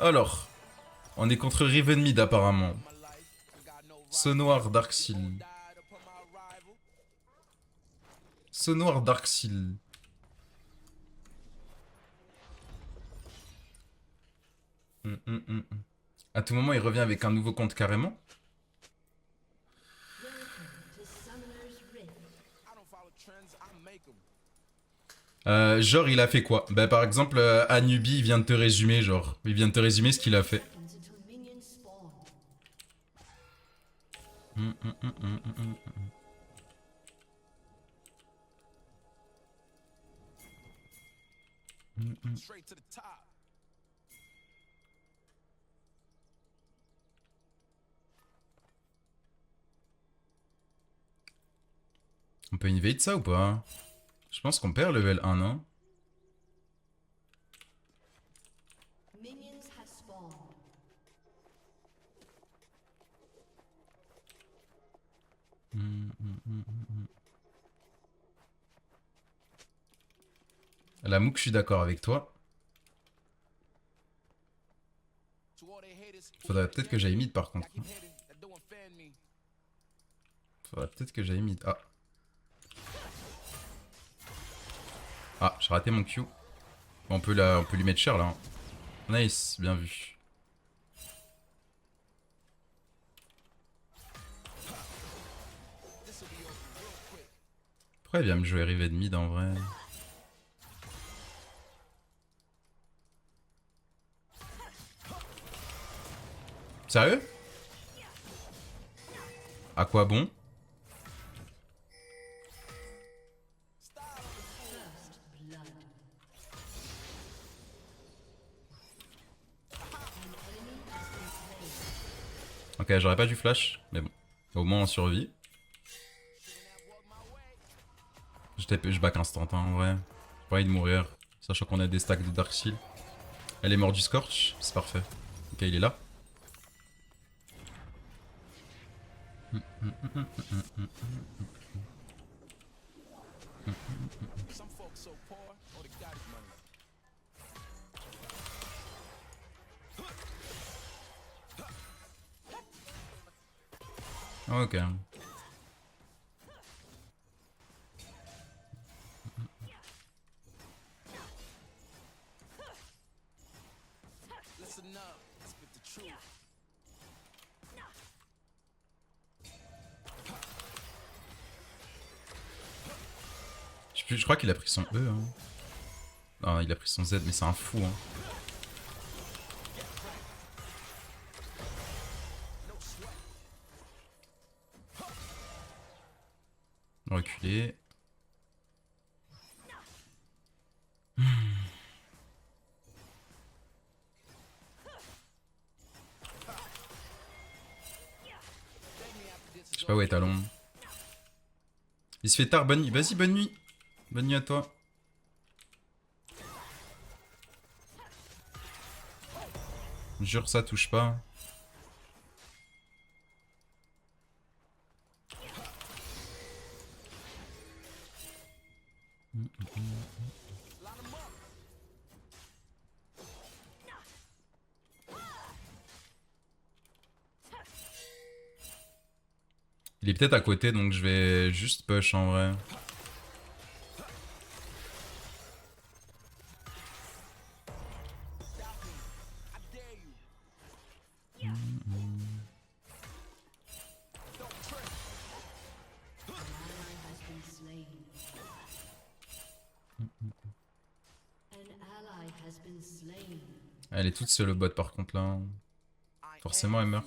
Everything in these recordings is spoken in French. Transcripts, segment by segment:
Alors, on est contre Riven Mid apparemment. Sonoir Darkseal. Sonoir Darkseal. À tout moment, il revient avec un nouveau compte carrément. Genre, il a fait quoi? Bah, par exemple, Anubi, il vient de te résumer, genre. Il vient de te résumer ce qu'il a fait. On peut invade ça ou pas? Je pense qu'on perd level 1, non? La Mouk, je suis d'accord avec toi. Faudrait peut-être que j'aille mid par contre. Faudrait peut-être que j'aille mid. Ah. Ah, j'ai raté mon Q. On peut lui mettre cher là. Nice, bien vu. Pourquoi il vient me jouer Riven mid en vrai? Sérieux? À quoi bon? Ok, j'aurais pas dû flash, mais bon. Au moins on survit. Je back instant en vrai. J'ai pas envie de mourir. Sachant qu'on a des stacks de Darkseal. Elle est morte du Scorch, c'est parfait. Ok, il est là. Ok. Je crois qu'il a pris son E. Hein. Non, il a pris son Z, mais c'est un fou. Hein. Reculer. Je sais pas où est Talon. Il se fait tard, bonne nuit. Vas-y, bonne nuit. Bonne nuit à toi. Jure, ça touche pas. Il est peut-être à côté, donc je vais juste push en vrai. Elle est toute seule au bot par contre là. Forcément elle meurt.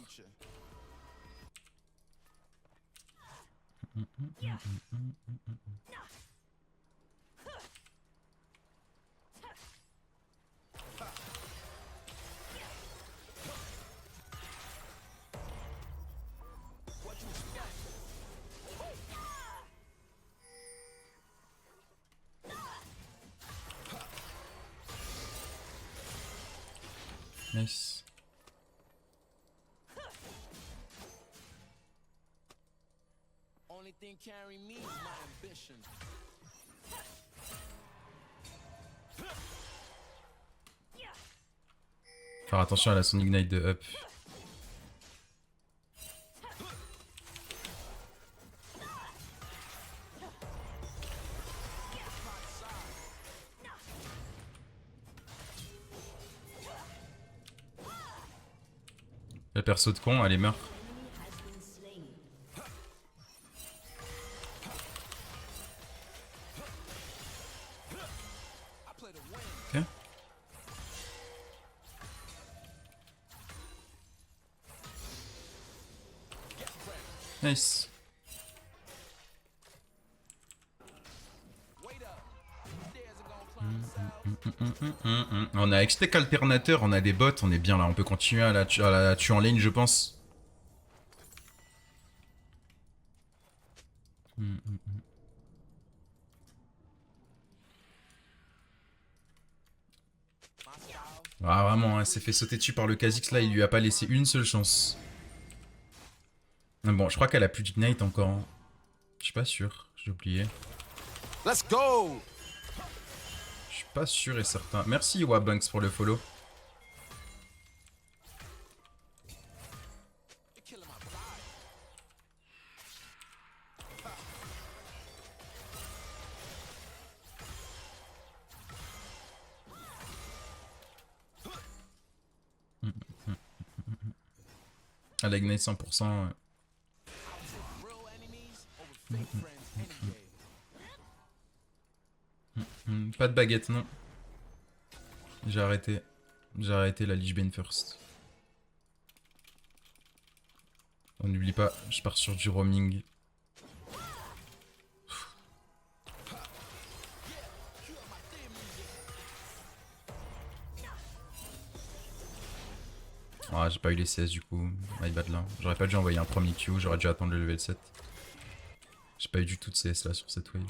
Nice. Only thing carrying me is my ambition. Faire attention à la son ignite de up. Le perso de con, elle est meurt. Ok. Nice. On a Extec alternateur, on a des bots, on est bien là, on peut continuer à la tuer en lane je pense. Ah vraiment, elle s'est fait sauter dessus par le Kha'Zix là, il lui a pas laissé une seule chance. Bon, je crois qu'elle a plus d'ignite encore. Hein. Je suis pas sûr, j'ai oublié. Let's go. Je suis pas sûr et certain. Merci Wabanks pour le follow. Elle a ignite 100%. Pas de baguette, non. J'ai arrêté. J'ai arrêté la Lich Bane first. On n'oublie pas, je pars sur du roaming. Ah, j'ai pas eu les CS du coup. My bad là. J'aurais pas dû envoyer un premier Q, j'aurais dû attendre le level 7. J'ai pas eu du tout de CS là sur cette wave.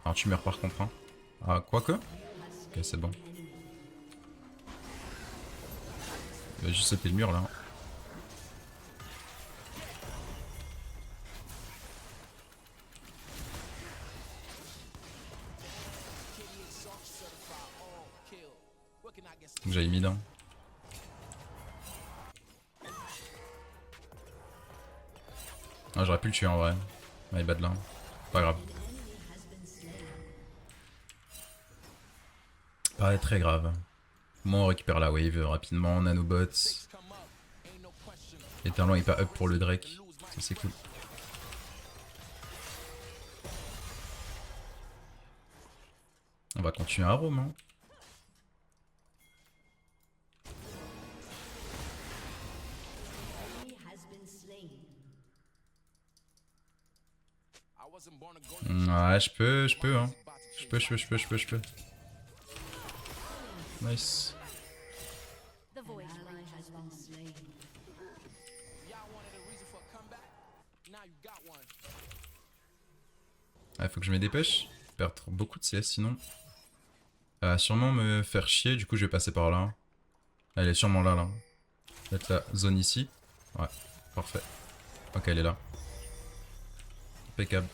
Alors tu meurs par contre. Hein. Ah, quoique. Ok, c'est bon. Il va juste sauter le mur là. Donc j'avais mis d'un. Ah, j'aurais pu le tuer en vrai. My bad là. Pas grave. Pas très grave. Moi on récupère la wave rapidement, nanobots. Et Talon est pas up pour le Drake. Ça c'est cool. On va continuer à Rome. Hein. Ouais, je peux, hein. Je peux. Nice. Ah, faut que je me dépêche. Perdre beaucoup de CS sinon. Elle va sûrement me faire chier, du coup je vais passer par là. Elle est sûrement là, là. Peut-être la zone ici. Ouais, parfait. Ok, elle est là. Impeccable.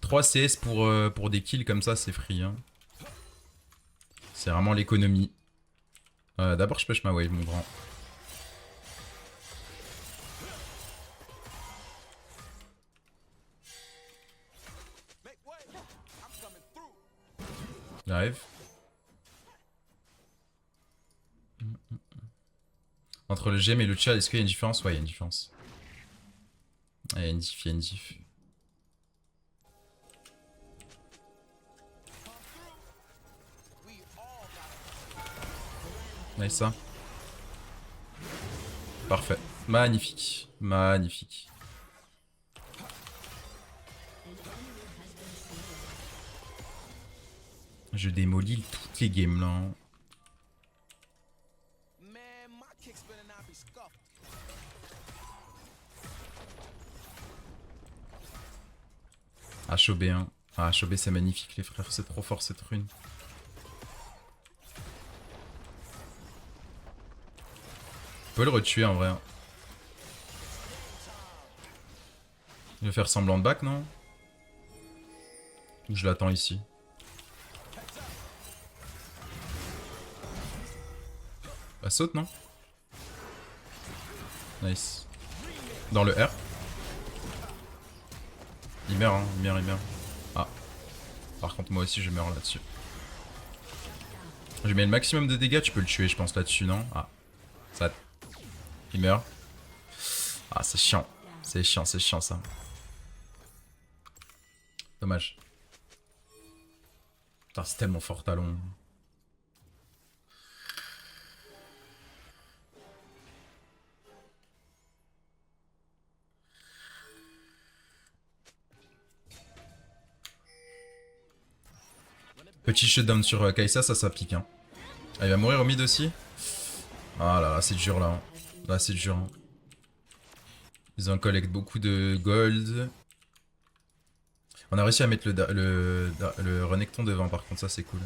3 CS pour des kills comme ça, c'est free. Hein. C'est vraiment l'économie. D'abord, je pêche ma wave, mon grand. J'arrive. Entre le GM et le chat, est-ce qu'il y a une différence? Ouais, il y a une différence. Il y a une diff, Nice ça. Parfait. Magnifique. Magnifique. Je démolis toutes les games là. HOB 1. Ah, HOB c'est magnifique les frères, c'est trop fort cette rune. On peut le retuer en vrai. Je vais faire semblant de back, non? Ou je l'attends ici. Bah saute non? Nice. Dans le R. Il meurt hein, il meurt, il meurt. Ah. Par contre moi aussi je meurs là-dessus. Je mets le maximum de dégâts, tu peux le tuer je pense là-dessus non? Ah. Ça... Il meurt. Ah c'est chiant. C'est chiant ça. Dommage. Putain c'est tellement fort talon. Petit shutdown sur Kai'Sa, ça pique hein. Ah, il va mourir au mid aussi. Ah là là, c'est dur là. Hein. Là, c'est dur. Hein. Ils en collectent beaucoup de gold. On a réussi à mettre le Renekton devant, par contre, ça c'est cool.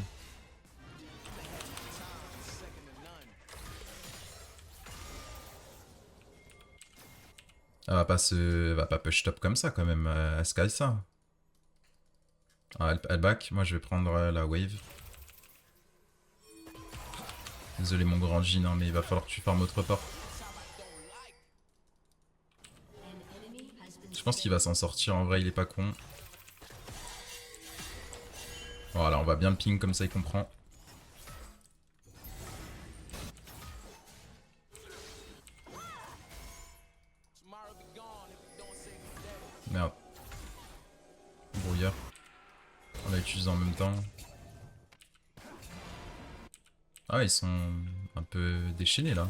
Elle va pas push top comme ça quand même, à Sky ça. Ah, elle back, moi je vais prendre la wave. Désolé mon grand Jin, hein, mais il va falloir que tu farmes autre part. Je pense qu'il va s'en sortir, en vrai il est pas con. Voilà, on va bien le ping comme ça il comprend. Merde. Brouillard. On l'a utilisé en même temps. Ah, ils sont un peu déchaînés là.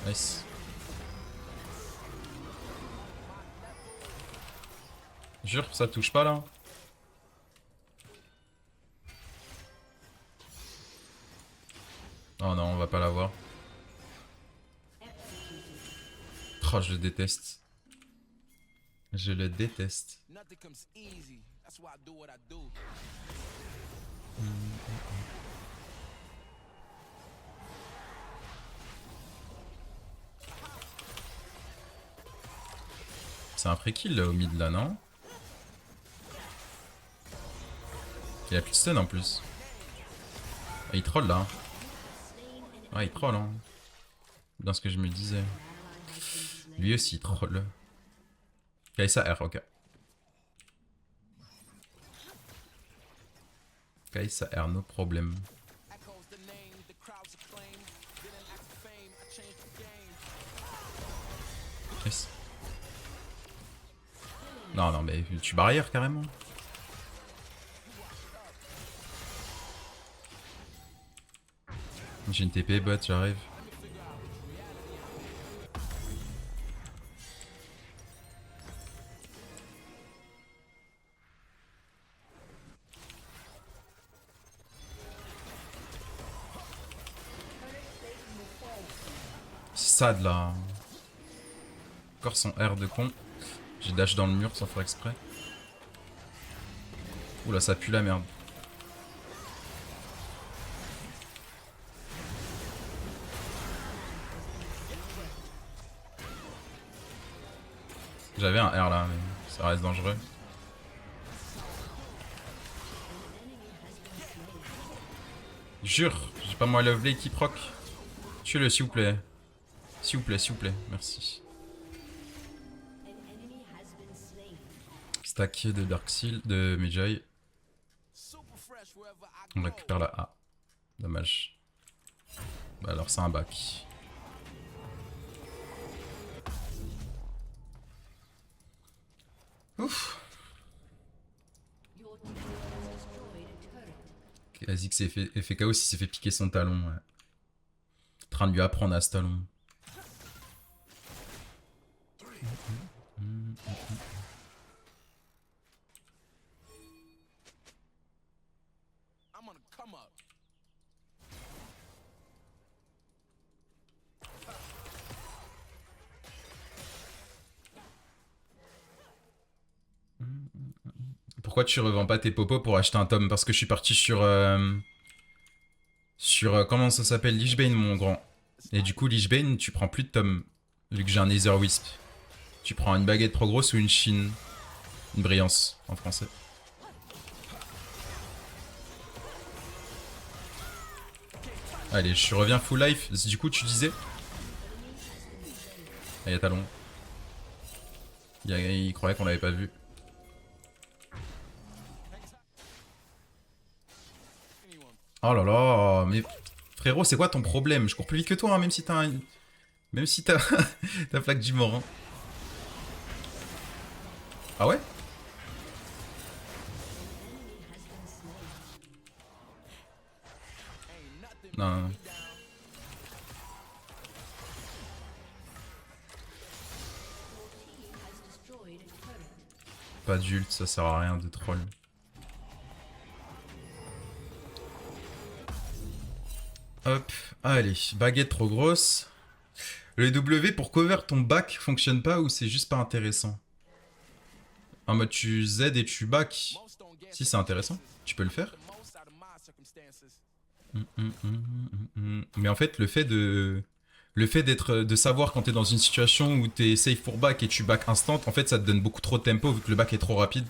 Nice. Jure, ça touche pas là. Oh non, on va pas l'avoir. Oh, je le déteste. Je le déteste. C'est un pré-kill là, au mid là, non? Il a plus de stun en plus. Ah, il troll là. Ah, il troll hein. Dans ce que je me disais. Lui aussi il troll. Kai'Sa R, ok. Kai'Sa R, no problème. Yes. Non, non, mais tu barrières carrément. J'ai une TP bot, j'arrive. C'est sad là. Encore son R de con. J'ai dash dans le mur sans faire exprès. Oula, ça pue la merde. J'avais un R là, mais ça reste dangereux. Jure, j'ai pas moi levelé qui proc. Tuez-le s'il vous plaît. S'il vous plaît, merci. Stack de Darkseal, de Mejai. On récupère la A. Dommage. Bah alors c'est un bac. Ouf. Kha'Zix s'est fait KO s'il s'est fait piquer son talon. Ouais. En train de lui apprendre à ce talon. Pourquoi tu revends pas tes popos pour acheter un tome? Parce que je suis parti sur... comment ça s'appelle? Lich Bane, mon grand. Et du coup, Lich Bane, tu prends plus de tome. Vu que j'ai un Nether Wisp. Tu prends une baguette trop grosse ou une chine. Une brillance en français. Allez, je reviens full life. Du coup, tu disais. Ah, y'a Talon. Il croyait qu'on l'avait pas vu. Oh là là, mais frérot, c'est quoi ton problème? Je cours plus vite que toi, hein, même si t'as un... Même si t'as ta flaque du mort. Hein. Ah ouais? Non, non, non. Pas d'ult, ça sert à rien de troll. Hop, allez, baguette trop grosse. Le W pour cover ton back fonctionne pas ou c'est juste pas intéressant? En mode tu Z et tu back. Si c'est intéressant, tu peux le faire. Mais en fait, le fait de... Le fait de savoir quand t'es dans une situation où t'es safe pour back et tu back instant, en fait ça te donne beaucoup trop de tempo vu que le back est trop rapide.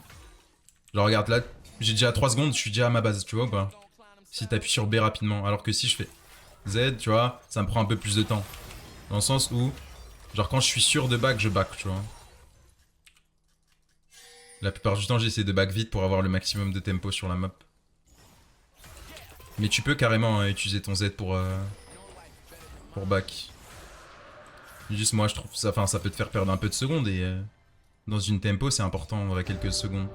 Genre regarde là, j'ai déjà 3 secondes, je suis déjà à ma base, tu vois ou pas? Si t'appuies sur B rapidement, alors que si je fais Z, tu vois, ça me prend un peu plus de temps. Dans le sens où, genre quand je suis sûr de back, je back, tu vois. La plupart du temps j'essaie de back vite pour avoir le maximum de tempo sur la map. Mais tu peux carrément utiliser ton Z pour back. Juste moi je trouve ça, enfin ça peut te faire perdre un peu de secondes et dans une tempo c'est important en vrai quelques secondes.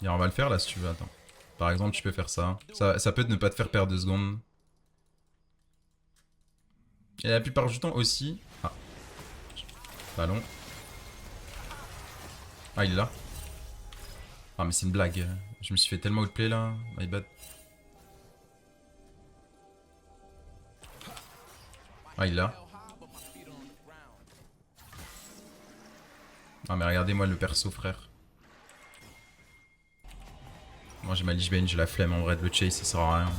Et on va le faire là si tu veux, attends. Par exemple tu peux faire ça. Ça peut ne pas te faire perdre 2 secondes. Et la plupart du temps aussi... Ah. Ballon. Ah il est là. Ah mais c'est une blague. Je me suis fait tellement outplay là. My bad. Ah il est là. Ah mais regardez-moi le perso frère. Moi j'ai ma Lich Bane, j'ai la flemme en vrai de le chase, ça sert à rien.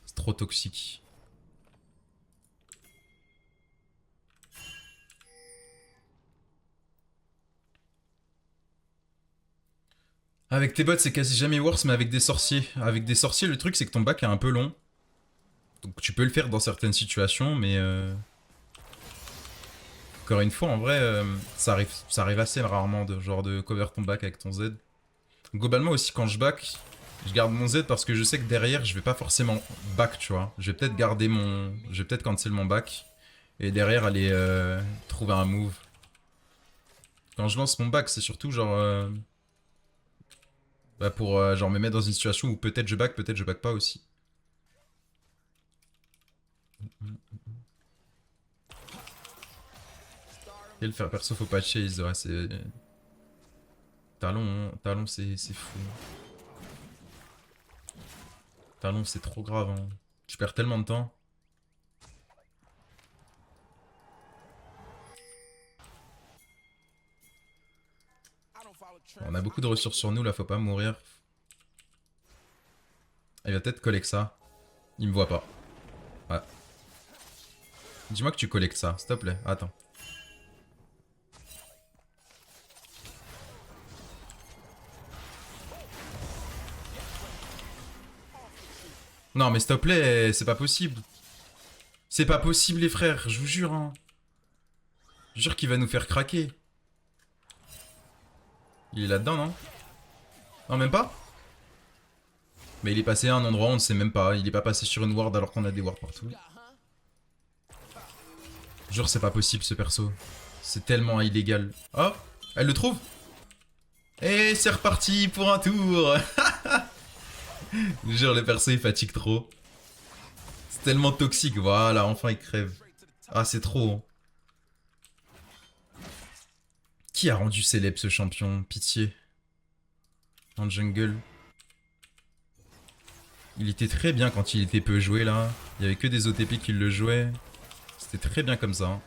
C'est trop toxique. Avec tes bots c'est quasi jamais worse mais avec des sorciers. Avec des sorciers le truc c'est que ton back est un peu long. Donc tu peux le faire dans certaines situations mais... Encore une fois en vrai ça arrive assez rarement de genre de cover ton back avec ton Z. Globalement aussi quand je back, je garde mon Z parce que je sais que derrière je vais pas forcément back tu vois. Je vais peut-être garder mon... Je vais peut-être cancel mon back. Et derrière aller trouver un move. Quand je lance mon back c'est surtout genre... bah pour genre me mettre dans une situation où peut-être je back pas aussi. Et le faire perso faut pas chase, ouais c'est... Talon c'est fou. Talon c'est trop grave hein. Tu perds tellement de temps. On a beaucoup de ressources sur nous là, faut pas mourir. Il va peut-être collecter ça. Il me voit pas. Ouais. Dis-moi que tu collectes ça, s'il te plaît. Attends. Non mais s'il te plaît, c'est pas possible. C'est pas possible les frères, je vous jure hein. Je jure qu'il va nous faire craquer. Il est là-dedans non? Non même pas? Mais il est passé à un endroit où on ne sait même pas. Il est pas passé sur une ward alors qu'on a des wards partout. Jure c'est pas possible ce perso. C'est tellement illégal. Oh, elle le trouve. Et c'est reparti pour un tour. Jure le perso il fatigue trop. C'est tellement toxique. Voilà, enfin il crève. Ah c'est trop. Hein. Qui a rendu célèbre ce champion? Pitié. En jungle. Il était très bien quand il était peu joué là. Il y avait que des OTP qui le jouaient. C'était très bien comme ça. Hein.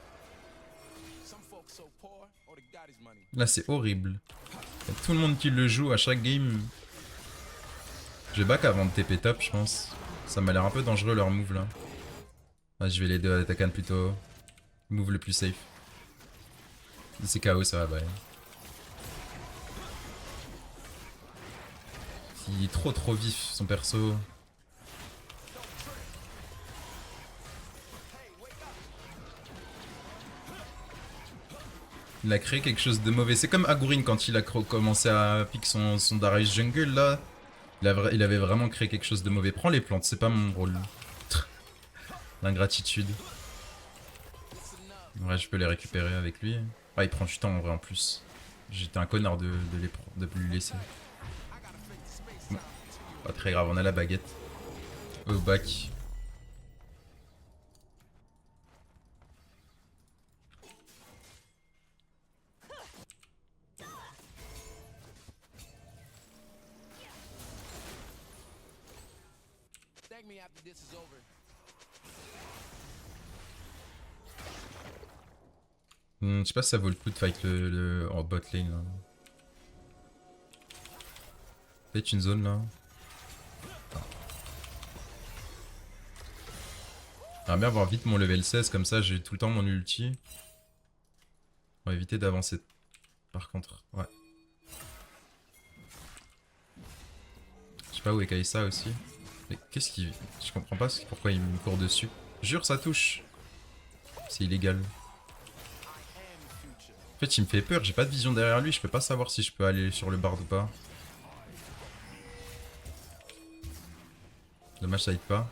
Là c'est horrible. Il y a tout le monde qui le joue à chaque game. Je vais back avant de TP top, je pense. Ça m'a l'air un peu dangereux leur move là. Ah, je vais les deux à Takan plutôt. Move le plus safe. C'est KO ça, bah. Il est trop vif son perso. Il a créé quelque chose de mauvais. C'est comme Agurin quand il a commencé à pick son Darius Jungle là. Il avait vraiment créé quelque chose de mauvais. Prends les plantes, c'est pas mon rôle. L'ingratitude. Ouais, je peux les récupérer avec lui. Ah, il prend du temps en vrai en plus. J'étais un connard de lui laisser. Bon, pas très grave, on a la baguette. Au bac. Thank me after this is over. Je sais pas si ça vaut le coup de fight en bot lane là. Peut-être une zone là. J'aimerais bien avoir vite mon level 16, comme ça j'ai tout le temps mon ulti. On va éviter d'avancer. Par contre, ouais. Je sais pas où est Kaisa aussi. Mais qu'est-ce qu'il... Je comprends pas pourquoi il me court dessus. Jure, ça touche. C'est illégal. En fait, il me fait peur, j'ai pas de vision derrière lui, je peux pas savoir si je peux aller sur le bard ou pas. Dommage, ça aide pas.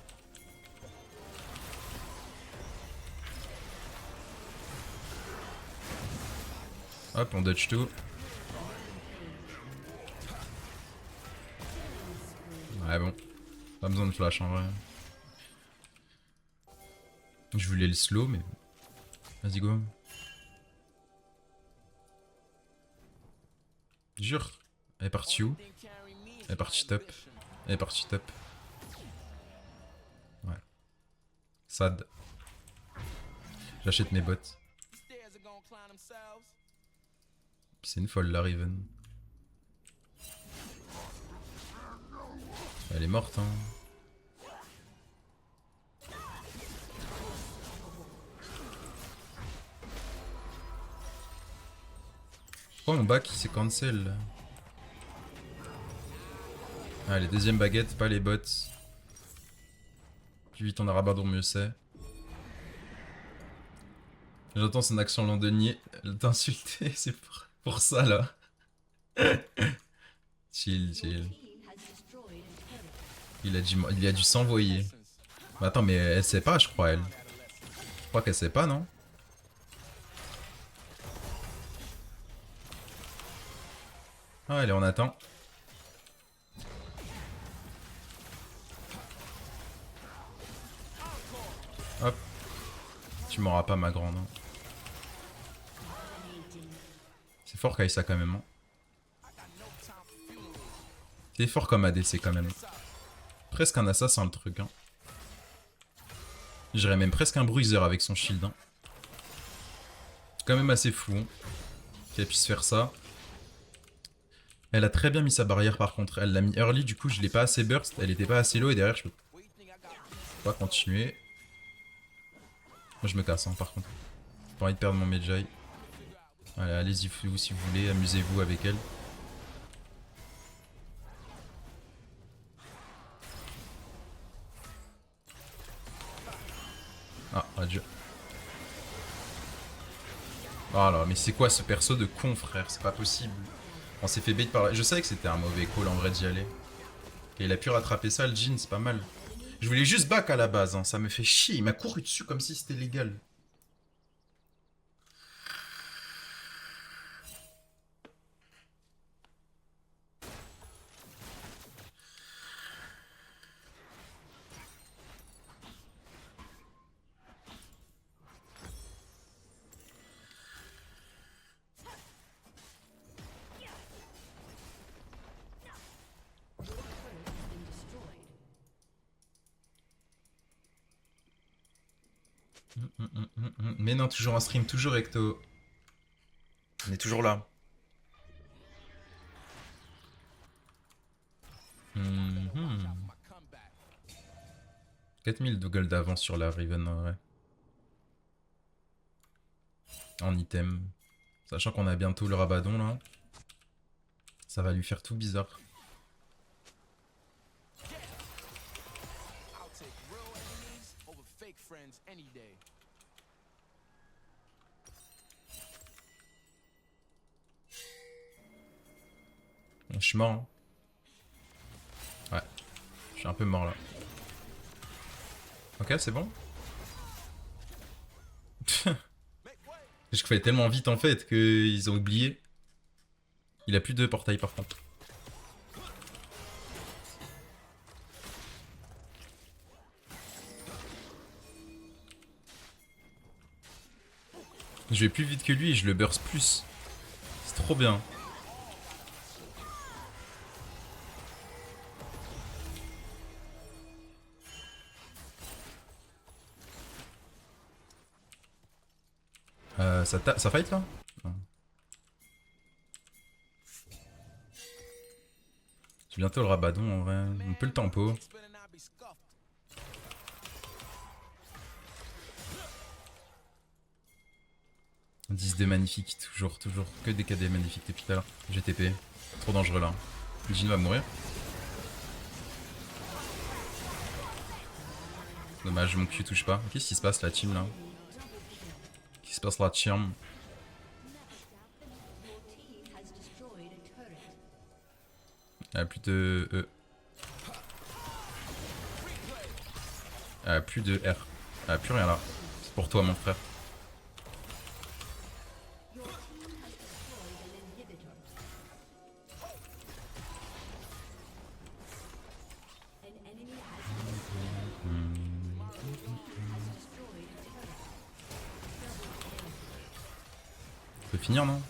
Hop, on dodge tout. Ouais, bon. Pas besoin de flash en vrai. Je voulais le slow, mais... Vas-y, go. Jure. Elle est partie où? Elle est partie top. Elle est partie top. Ouais. Sad. J'achète mes bottes. C'est une folle la Riven. Elle est morte hein. Oh mon bac il s'est cancel là. Ah les deuxièmes baguettes, pas les bots. Plus vite on a Rabadon mieux c'est. J'entends son accent londonien t'insulter, c'est pour ça là. Chill, chill. Il a dû s'envoyer. Mais attends, mais elle sait pas, je crois, elle. Je crois qu'elle sait pas, non? Ah, allez, on attend. Hop. Tu m'auras pas, ma grande. Hein. C'est fort, Kaisa, quand même. Hein. C'est fort comme ADC, quand même. Presque un assassin, le truc. Hein. J'irais même presque un bruiser avec son shield. Hein. C'est quand même assez fou hein, qu'elle puisse faire ça. Elle a très bien mis sa barrière par contre. Elle l'a mis early, du coup je l'ai pas assez burst. Elle était pas assez low et derrière je peux pas continuer. Moi je me casse hein, par contre. J'ai pas envie de perdre mon Medjay. Allez, allez-y vous si vous voulez, amusez-vous avec elle. Ah, adieu. Oh là, mais c'est quoi ce perso de con, frère? C'est pas possible. On s'est fait bait par là. Je savais que c'était un mauvais call en vrai d'y aller. Et il a pu rattraper ça, le Jhin, c'est pas mal. Je voulais juste back à la base, hein. Ça me fait chier. Il m'a couru dessus comme si c'était légal. Mais non, toujours en stream, toujours Ecto. On est toujours là. 4000 de gold d'avance sur la Riven en vrai. En item. Sachant qu'on a bientôt le Rabadon là. Ça va lui faire tout bizarre. I'll take real enemies over fake friends any day. Bon, je suis mort. Hein. Ouais. Je suis un peu mort là. Ok, c'est bon. Je fais tellement vite en fait qu'ils ont oublié. Il a plus de portail par contre. Je vais plus vite que lui et je le burst plus. C'est trop bien. Ça fight là? Non. J'ai bientôt le Rabadon en vrai. On peut le tempo. It's better not be scuffed. 10 dés magnifiques, toujours. Que des KD magnifiques depuis tout à l'heure. GTP. Trop dangereux là. Jin va mourir. Dommage, mon Q touche pas. Qu'est-ce qui se passe la team là? Qu'est-ce qui se passe la team? Ah, plus de E. Ah, plus de R. Ah, plus rien là. C'est pour toi mon frère. On peut finir non?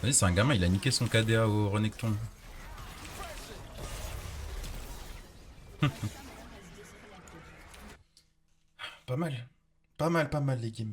Vas-y, c'est un gamin, il a niqué son KDA au Renekton. Pas mal. Pas mal les games.